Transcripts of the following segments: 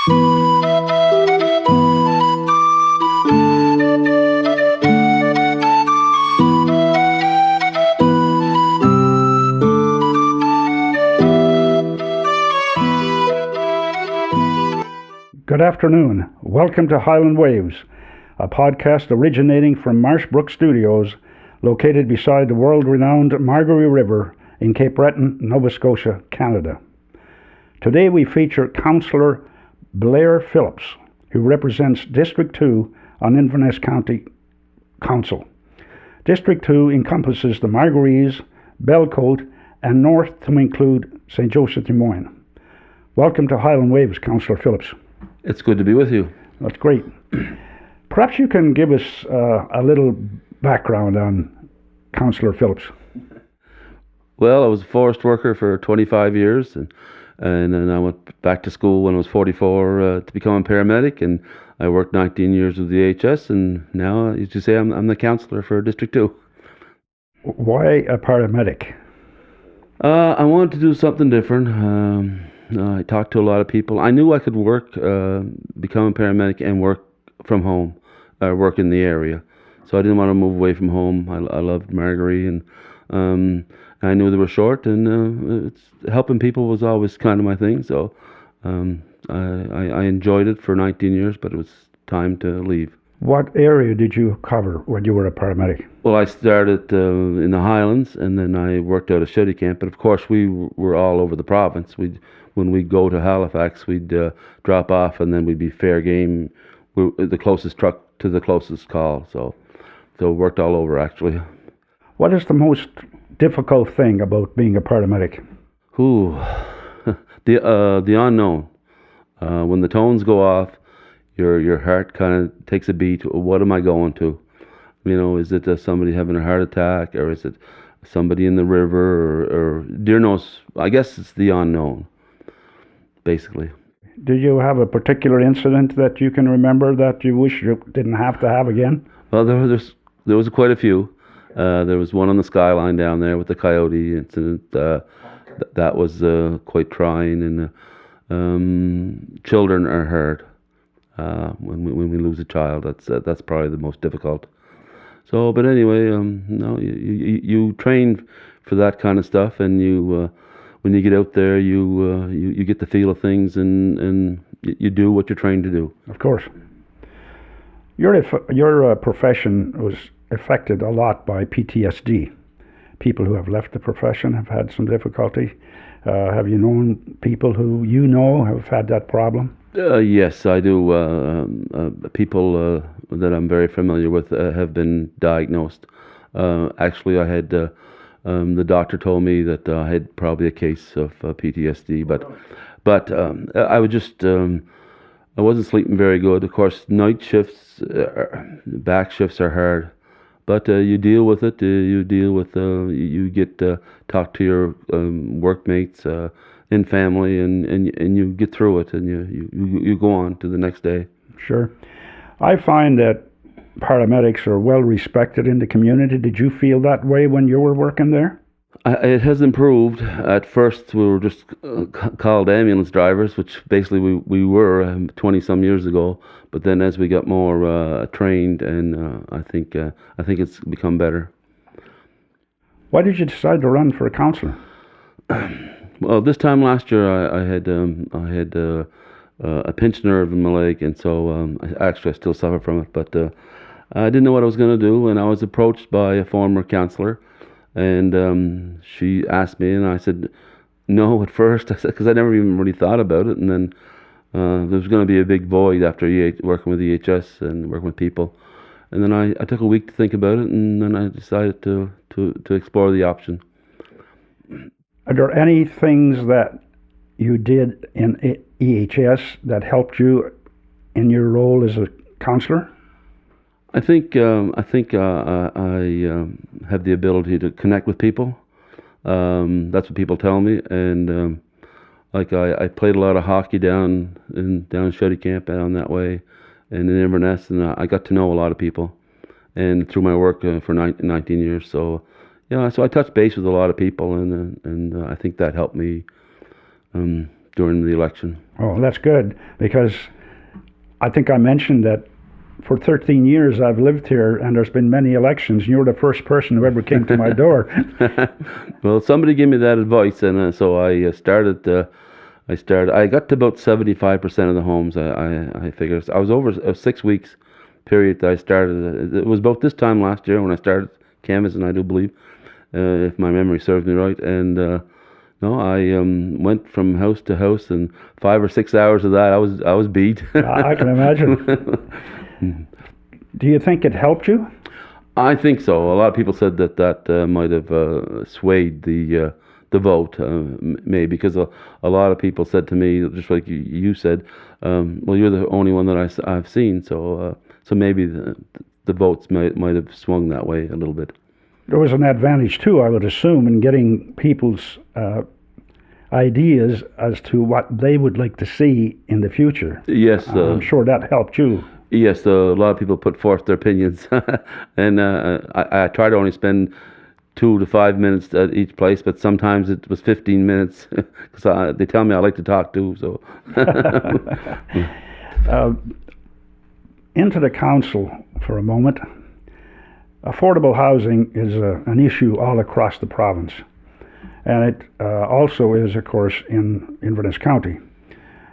Good afternoon. Welcome to Highland Waves, a podcast originating from Marshbrook Studios, located beside the world-renowned Margaree River in Cape Breton, Nova Scotia, Canada. Today we feature Councillor Blair Phillips, who represents District 2 on Inverness County Council. District 2 encompasses the Margarees, Belcote, and north to include St. Joseph Des Moines. Welcome to Highland Waves, Councillor Phillips. It's good to be with you. That's great. Perhaps you can give us a little background on Councillor Phillips. Well, I was a forest worker for 25 years, and then I went back to school when I was 44 to become a paramedic, and I worked 19 years with the HS, and now, as you say, I'm the councillor for District 2. Why a paramedic? I wanted to do something different. I talked to a lot of people. I knew I could work, become a paramedic and work from home, work in the area. So I didn't want to move away from home. I loved Margaree, and I knew they were short, and helping people was always kind of my thing. So I enjoyed it for 19 years, but it was time to leave. What area did you cover when you were a paramedic? Well, I started in the Highlands, and then I worked out of Shoddy Camp. But of course, we were all over the province. When we'd go to Halifax, we'd drop off, and then we'd be fair game, the closest truck to the closest call. So worked all over, actually. What is the most difficult thing about being a paramedic? Ooh, the unknown. When the tones go off, your heart kind of takes a beat. What am I going to? You know, is it somebody having a heart attack, or is it somebody in the river, or dear knows? I guess it's the unknown, basically. Did you have a particular incident that you can remember that you wish you didn't have to have again? Well, there was quite a few. There was one on the skyline down there with the coyote incident. That was quite trying, and children are hurt when we lose a child. That's probably the most difficult. So, but anyway, no, you train for that kind of stuff, and you when you get out there, you get the feel of things, and you do what you're trained to do. Of course. Your profession was affected a lot by PTSD. People who have left the profession have had some difficulty. Have you known people who you know have had that problem? Yes, I do. People that I'm very familiar with have been diagnosed. Actually, I had the doctor told me that I had probably a case of PTSD, but I was just I wasn't sleeping very good. Of course, night shifts, back shifts are hard, but you deal with it. You deal with you get talk to your workmates in family, and you get through it, and you go on to the next day. Sure. I find that paramedics are well respected in the community. Did you feel that way when you were working there? It has improved. At first, we were just called ambulance drivers, which basically we were 20-some years ago. But then, as we got more trained, and I think it's become better. Why did you decide to run for a councillor? Well, this time last year, I had a pinched nerve in my leg, and so I still suffer from it. But I didn't know what I was going to do, and I was approached by a former councillor, and she asked me, and I said no at first. I said, because I never even really thought about it, and then there was going to be a big void after working with EHS and working with people, and then I took a week to think about it, and then I decided to explore the option. Are there any things that you did in EHS that helped you in your role as a councillor? I think I have the ability to connect with people. That's what people tell me, and like I played a lot of hockey down in Shoddy Camp down that way, and in Inverness, and I got to know a lot of people, and through my work for 19 years. So yeah, so I touched base with a lot of people, and I think that helped me during the election. Oh, that's good, because I think I mentioned that for 13 years I've lived here, and there's been many elections, and you're the first person who ever came to my door. Well, somebody gave me that advice, and so I started. I got to about 75% of the homes. I figured I was over a 6 weeks period that I started. It was about this time last year when I started canvassing, I do believe, if my memory serves me right. And no, I went from house to house, and 5 or 6 hours of that, I was beat. I can imagine. Do you think it helped you? I think so. A lot of people said that might have swayed the vote, maybe, because a lot of people said to me, just like you said, well, you're the only one that I've seen, so maybe the votes might have swung that way a little bit. There was an advantage too, I would assume, in getting people's ideas as to what they would like to see in the future. Yes, I'm sure that helped you. Yes, a lot of people put forth their opinions, and I try to only spend 2 to 5 minutes at each place, but sometimes it was 15 minutes because they tell me I like to talk too. So, into the council for a moment. Affordable housing is an issue all across the province, and it also is, of course, in Inverness County.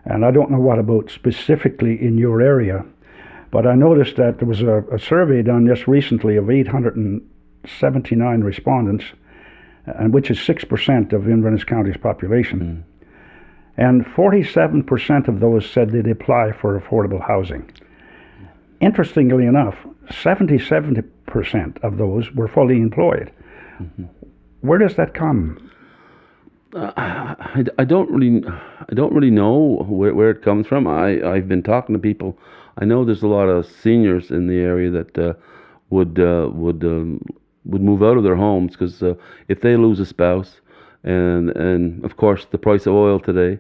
And I don't know what about specifically in your area, but I noticed that there was a survey done just recently of 879 respondents, and which is 6% of Inverness County's population. And 47% of those said they'd apply for affordable housing. Interestingly enough, 77% of those were fully employed. Where does that come? I don't really know where it comes from. I've been talking to people. I know there's a lot of seniors in the area that would move out of their homes because if they lose a spouse, and of course the price of oil today,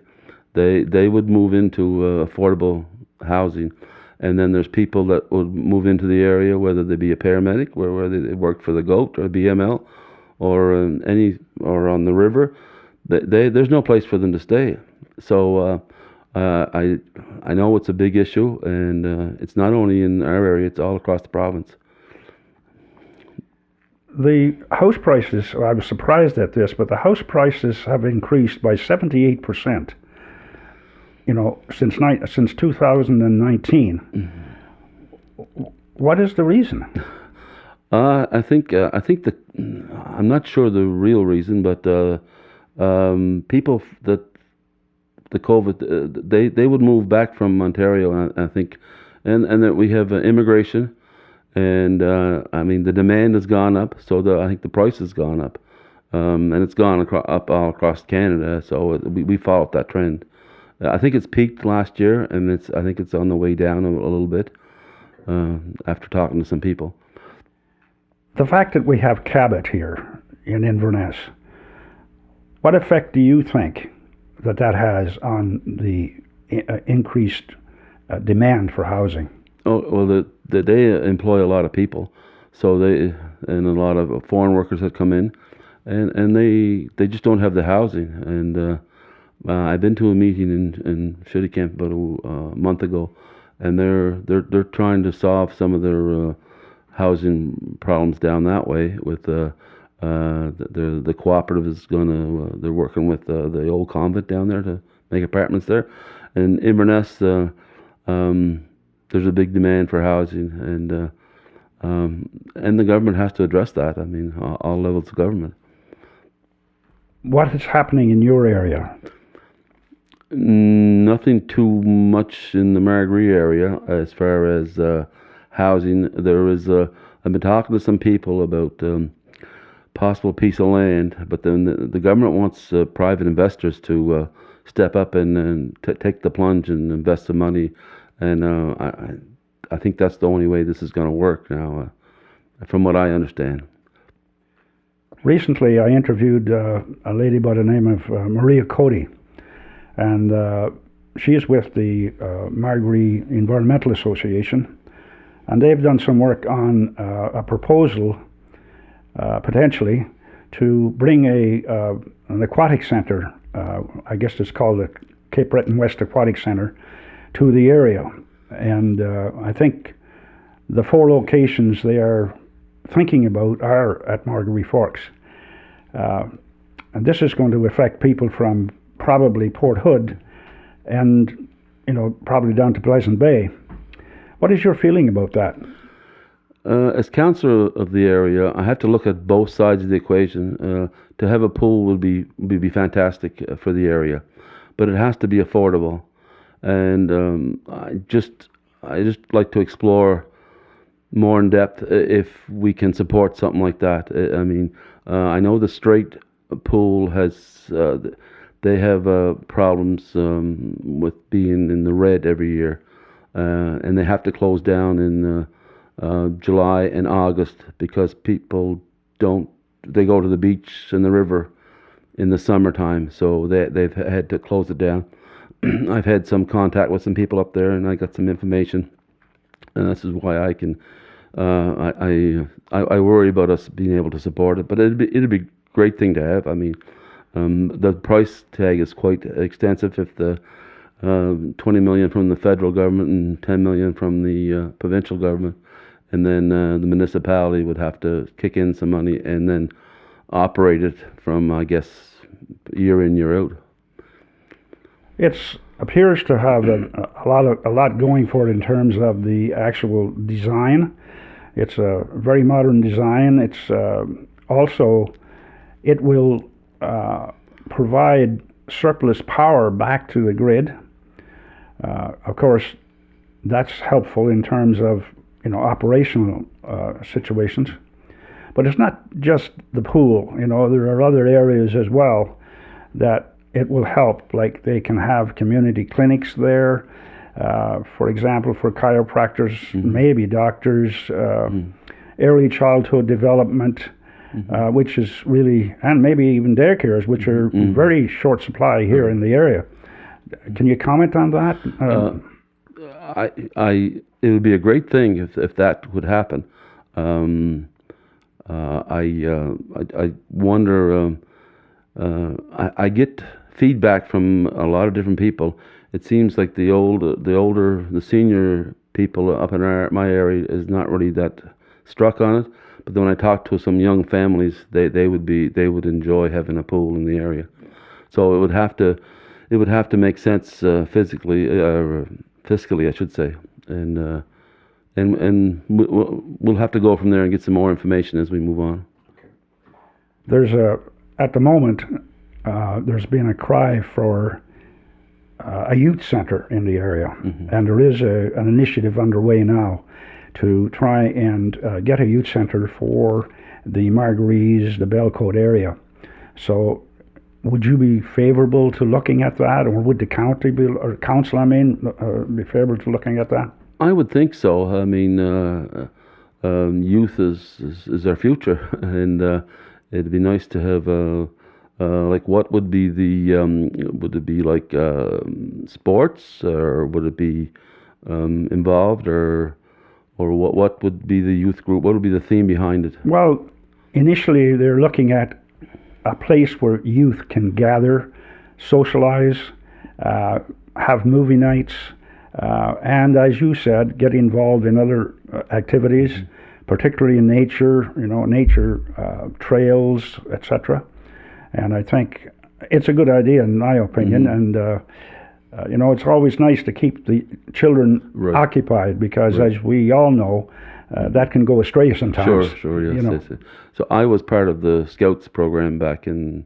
they would move into affordable housing. And then there's people that would move into the area, whether they be a paramedic, where they work for the GOAT or BML, or or on the river. There's no place for them to stay. So I know it's a big issue, and it's not only in our area; it's all across the province. The house prices, I was surprised at this, but the house prices have increased by 78%. Since 2019. What is the reason? I think I'm not sure the real reason, but people that the COVID, they would move back from Ontario, I think, and that we have immigration, and I mean the demand has gone up, so I think the price has gone up, and it's gone up all across Canada. So we followed that trend. I think it's peaked last year, and I think it's on the way down a little bit after talking to some people. The fact that we have Cabot here in Inverness, what effect do you think that has on the increased demand for housing? Oh, well, they employ a lot of people, so and a lot of foreign workers that come in, and they just don't have the housing. And I've been to a meeting in Shitty Camp about a month ago, and they're trying to solve some of their housing problems down that way. With the cooperative is they're working with the old convent down there to make apartments there. And Inverness, there's a big demand for housing, and the government has to address that. I mean, all levels of government. What is happening in your area? Nothing too much in the Margaree area as far as housing. There is I've been talking to some people about possible piece of land, but then the government wants private investors to step up and take the plunge and invest some money, and I think that's the only way this is going to work now, from what I understand. Recently, I interviewed a lady by the name of Maria Cody. And she is with the Margaree Environmental Association, and they've done some work on a proposal, potentially, to bring an aquatic center. I guess it's called Cape Breton West Aquatic Center to the area. And I think the 4 locations they are thinking about are at Margaree Forks. And this is going to affect people from probably Port Hood and, probably down to Pleasant Bay. What is your feeling about that? As councillor of the area, I have to look at both sides of the equation. To have a pool would be fantastic for the area, but it has to be affordable. And I just like to explore more in depth if we can support something like that. I mean, I know the Straight pool has they have problems with being in the red every year, and they have to close down in July and August because people they go to the beach and the river in the summertime, so they've had to close it down. I've had some contact with some people up there, and I got some information, and this is why I can. I worry about us being able to support it, but it'd be a great thing to have. I mean, the price tag is quite extensive. If the 20 million from the federal government and 10 million from the provincial government, and then the municipality would have to kick in some money and then operate it from, I guess, year in, year out. It appears to have a lot going for it in terms of the actual design. It's a very modern design. It's also, it will provide surplus power back to the grid. Of course, that's helpful in terms of operational situations. But it's not just the pool. There are other areas as well that it will help. Like they can have community clinics there, for example, for chiropractors, maybe doctors, early childhood development, which is really, and maybe even daycares, which are very short supply here in the area. Can you comment on that? It would be a great thing if that would happen. I wonder. I get feedback from a lot of different people. It seems like the senior people up in my area is not really that struck on it. But then when I talk to some young families, they would enjoy having a pool in the area. So it would have to make sense fiscally, I should say, and we'll have to go from there and get some more information as we move on. At the moment, there's been a cry for a youth center in the area, and there is an initiative underway now to try and get a youth center for the Margarees, the Belcote area. So would you be favorable to looking at that, or would the county council be favorable to looking at that? I would think so. I mean, youth is our future, and it'd be nice to have like, what would be would it be like sports, or would it be involved, or what would be the youth group? What would be the theme behind it? Well, initially they're looking at a place where youth can gather, socialize, have movie nights, and as you said, get involved in other activities, particularly in nature, trails, etc. And I think it's a good idea in my opinion, and it's always nice to keep the children occupied, because as we all know, that can go astray sometimes. Sure, yes, yes. So I was part of the Scouts program back in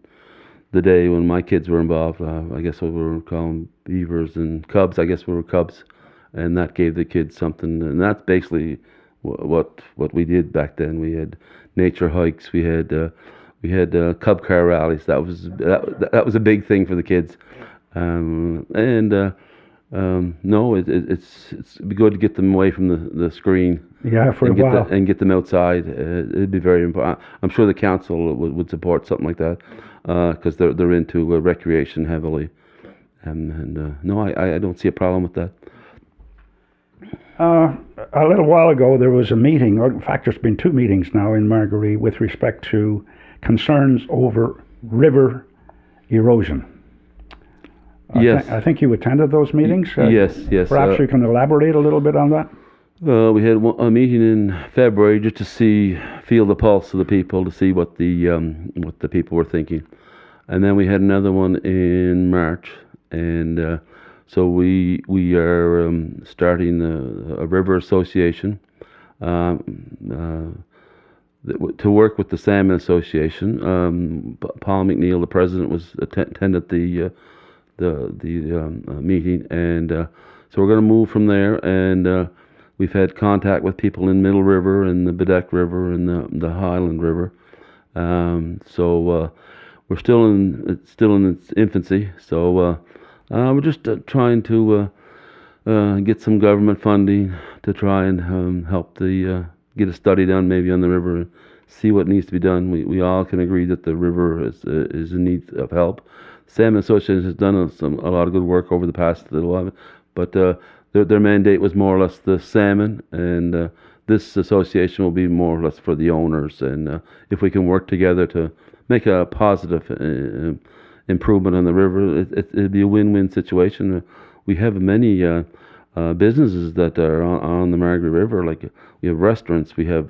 the day when my kids were involved. I guess we were calling Beavers and Cubs. I guess we were Cubs, and that gave the kids something. And that's basically what we did back then. We had nature hikes. We had Cub car rallies. That was a big thing for the kids. No, it'd be good to get them away from the screen. Yeah, for a while. And get them outside. It'd be very important. I'm sure the council would support something like that, because they're into recreation heavily. No, I don't see a problem with that. A little while ago, there was a meeting, or in fact, there's been 2 meetings now in Margaree with respect to concerns over river erosion. Yes. I think you attended those meetings. Yes, yes. Perhaps you can elaborate a little bit on that. We had a meeting in February just to feel the pulse of the people, to see what the people were thinking, and then we had another one in March, and so we are starting a river association to work with the Salmon Association. Paul McNeil, the president, attended the meeting, and so we're going to move from there. And we've had contact with people in Middle River and the Bedeck River and the Highland River. So we're still in its infancy. So we're just trying to get some government funding to try and help get a study done maybe on the river and see what needs to be done. We all can agree that the river is in need of help. Salmon Association has done a lot of good work over the past little while, but their mandate was more or less the salmon, and this association will be more or less for the owners. And if we can work together to make a positive improvement on the river, it'd be a win-win situation. We have many businesses that are on the Margaret River. Like we have restaurants, we have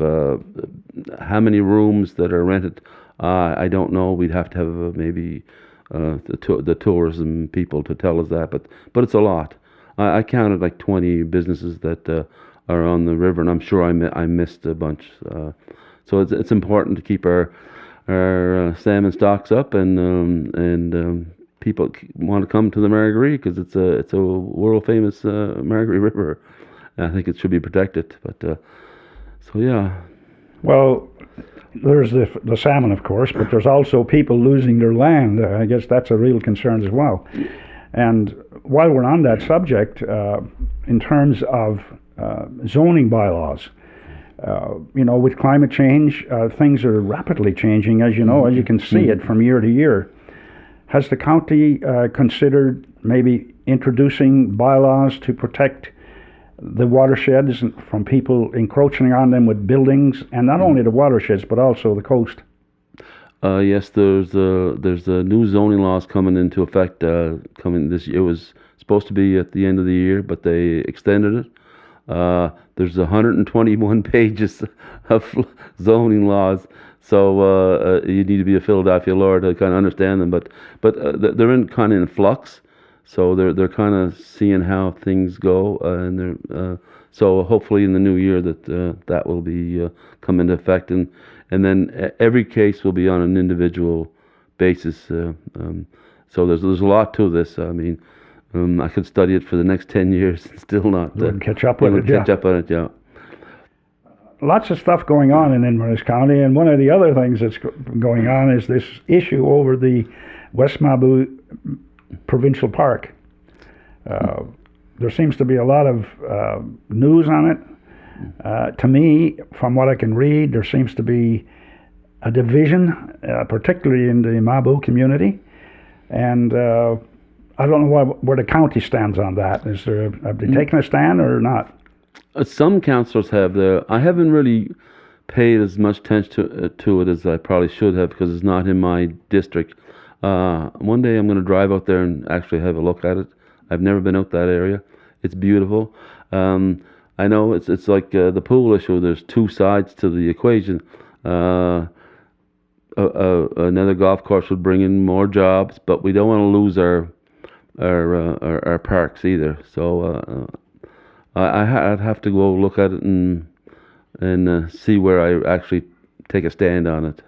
how many rooms that are rented. I don't know. We'd have to have maybe the tourism people to tell us that, but it's a lot. I counted like 20 businesses that are on the river, and I'm sure I missed a bunch. So it's important to keep our salmon stocks up, and people want to come to the Margaree because it's a world famous Margaree River. I think it should be protected. But so yeah. Well, there's the salmon, of course, but there's also people losing their land. I guess that's a real concern as well. And while we're on that subject, in terms of zoning bylaws, with climate change, things are rapidly changing, as you know, as you can see it from year to year. Has the county considered maybe introducing bylaws to protect the watersheds from people encroaching on them with buildings, and not only the watersheds but also the coast? Yes, there's the new zoning laws coming into effect coming this year. It was supposed to be at the end of the year, but they extended it. There's 121 pages of zoning laws, so you need to be a Philadelphia lawyer to kind of understand them. But they're kind of in flux, so they're kind of seeing how things go, and they're so hopefully in the new year that will be come into effect, and then every case will be on an individual basis. So there's a lot to this. I mean, I could study it for the next 10 years and still not catch up with it. Catch up on it, yeah. Lots of stuff going on in Inverness County, and one of the other things that's going on is this issue over the West Mabou Provincial Park. There seems to be a lot of news on it. To me, from what I can read, there seems to be a division, particularly in the Mabou community, and I don't know where the county stands on that. Have they taken a stand or not? Some councillors have. I haven't really paid as much attention to it as I probably should have, because it's not in my district. One day I'm going to drive out there and actually have a look at it. I've never been out that area. It's beautiful. I know it's like the pool issue. There's two sides to the equation. Another golf course would bring in more jobs, but we don't want to lose our parks either. So I'd have to go look at it and see where I actually take a stand on it.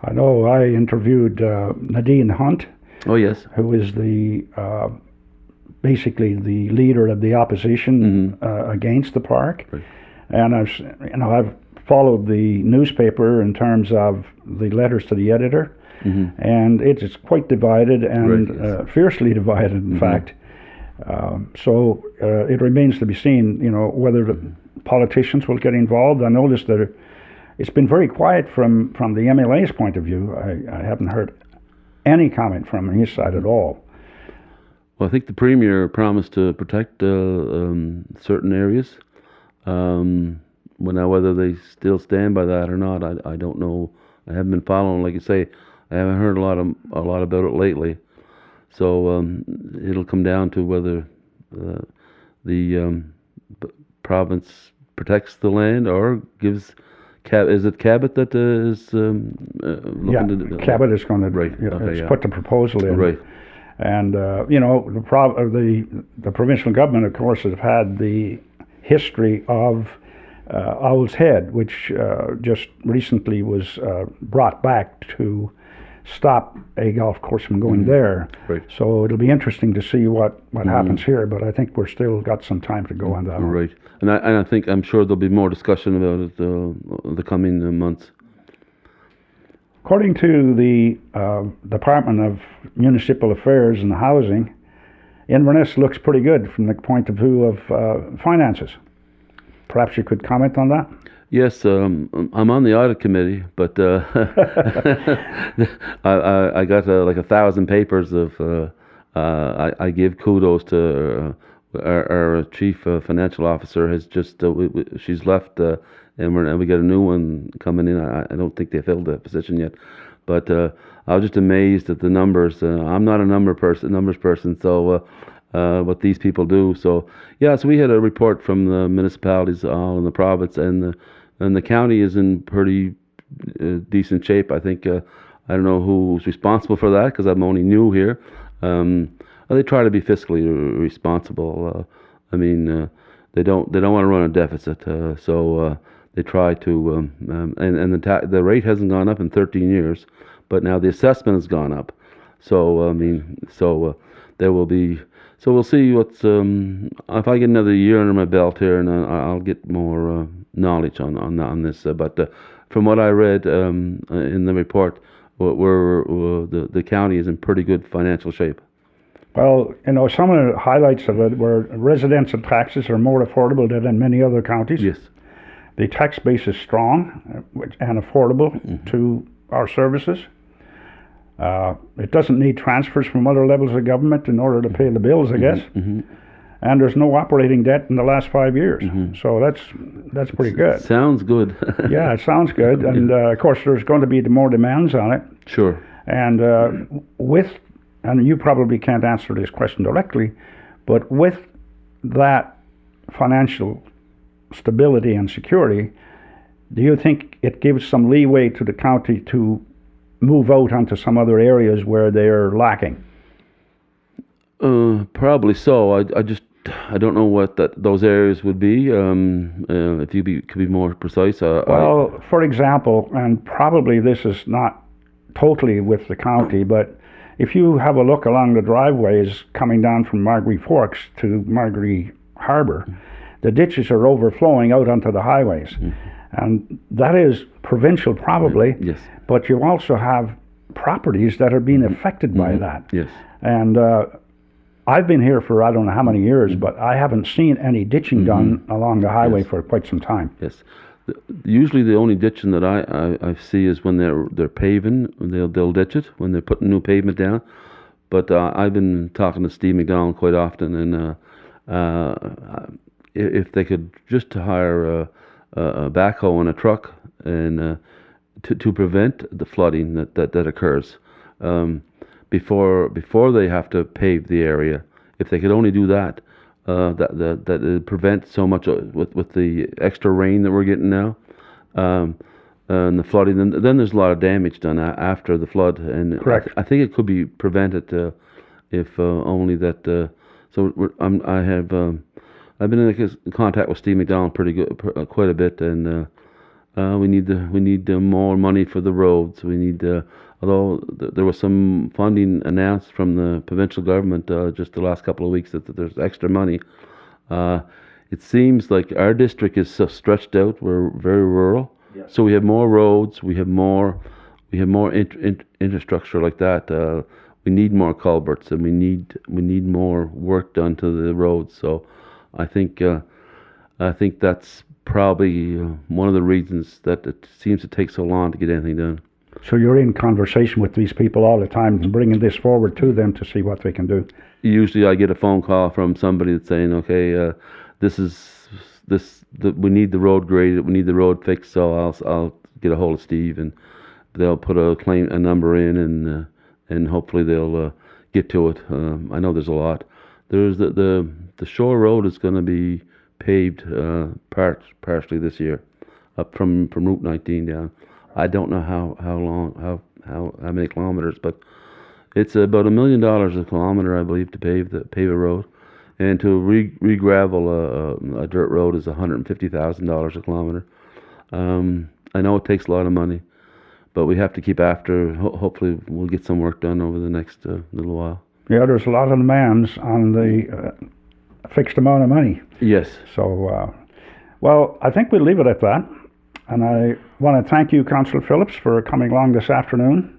I know I interviewed Nadine Hunt. Oh yes. Who is basically the leader of the opposition against the park, right. And I've followed the newspaper in terms of the letters to the editor, and it is quite divided and right, yes. Fiercely divided, in fact. So it remains to be seen, whether the politicians will get involved. I noticed that it's been very quiet from the MLA's point of view. I haven't heard any comment from his side at all. Well, I think the Premier promised to protect certain areas. Whether they still stand by that or not, I don't know. I haven't been following, like you say. I haven't heard a lot about it lately. So it'll come down to whether the province protects the land or gives. Is it Cabot that is looking to? Cabot is going to put the proposal in. Right. And the provincial government, of course, has had the history of Owl's Head, which just recently was brought back to stop a golf course from going there. Right. So it'll be interesting to see what happens here, but I think we're still got some time to go on that. Right. And I think, I'm sure there'll be more discussion about it the coming months. According to the Department of Municipal Affairs and Housing, Inverness looks pretty good from the point of view of finances. Perhaps you could comment on that? Yes, I'm on the audit committee, but I got like 1,000 papers of. I give kudos to our chief financial officer. Has just she's left, and we got a new one coming in. I don't think they filled the position yet, but I was just amazed at the numbers. I'm not a numbers person, so. What these people do. So so we had a report from the municipalities all in the province, and the county is in pretty decent shape. I think I don't know who's responsible for that because I'm only new here. They try to be fiscally responsible. I mean, they don't want to run a deficit, so they try to. And the rate hasn't gone up in 13 years, but now the assessment has gone up. So there will be. So we'll see what's if I get another year under my belt here, and I'll get more knowledge on this. But from what I read in the report, the county is in pretty good financial shape. Well, some of the highlights of it were residential taxes are more affordable than in many other counties. Yes. The tax base is strong and affordable to our services. It doesn't need transfers from other levels of government in order to pay the bills, I guess. And there's no operating debt in the last 5 years. So that's pretty good. Sounds good. Yeah, it sounds good. And of course, there's going to be more demands on it. Sure. And and you probably can't answer this question directly, but with that financial stability and security, do you think it gives some leeway to the county to move out onto some other areas where they're lacking? Probably so. I don't know what those areas would be. If you could be more precise. Well, for example, and probably this is not totally with the county, but if you have a look along the driveways coming down from Margery Forks to Margery Harbour, the ditches are overflowing out onto the highways. And that is provincial probably, yes. But you also have properties that are being affected by that. Yes. And I've been here for I don't know how many years, but I haven't seen any ditching done along the highway for quite some time. Yes. Usually the only ditching that I see is when they're paving, they'll ditch it when they're putting new pavement down. But I've been talking to Steve McDonald quite often, and if they could just hire a backhoe and a truck and to prevent the flooding that occurs before they have to pave the area. If they could only do that, that it prevents so much with the extra rain that we're getting now, and the flooding. Then there's a lot of damage done after the flood, and correct. I think it could be prevented if only that. I've been in contact with Steve McDonald quite a bit, and we need more money for the roads. We need. Although there was some funding announced from the provincial government just the last couple of weeks that there's extra money, it seems like our district is so stretched out. We're very rural, so we have more roads, we have more infrastructure like that. We need more culverts, and we need more work done to the roads. So I think that's probably one of the reasons that it seems to take so long to get anything done. So you're in conversation with these people all the time and bringing this forward to them to see what they can do. Usually I get a phone call from somebody that's saying, okay, we need the road graded, we need the road fixed, so I'll get a hold of Steve, and they'll put a number in, and hopefully they'll get to it. I know there's a lot. There's the shore road is going to be paved partially this year, up from Route 19 down. I don't know how many kilometers, but it's about $1 million a kilometer, I believe, to pave a road, and to re-gravel a dirt road is $150,000 a kilometer. I know it takes a lot of money, but we have to keep after. Hopefully, we'll get some work done over the next little while. Yeah, there's a lot of demands on the fixed amount of money. Yes. So, well, I think we'll leave it at that. And I want to thank you, Councillor Phillips, for coming along this afternoon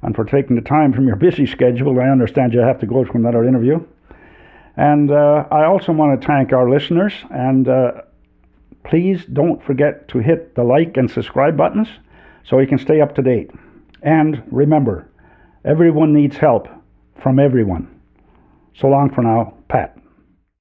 and for taking the time from your busy schedule. I understand you have to go to another interview. And I also want to thank our listeners. And please don't forget to hit the like and subscribe buttons so you can stay up to date. And remember, everyone needs help from everyone. So long for now, Pat.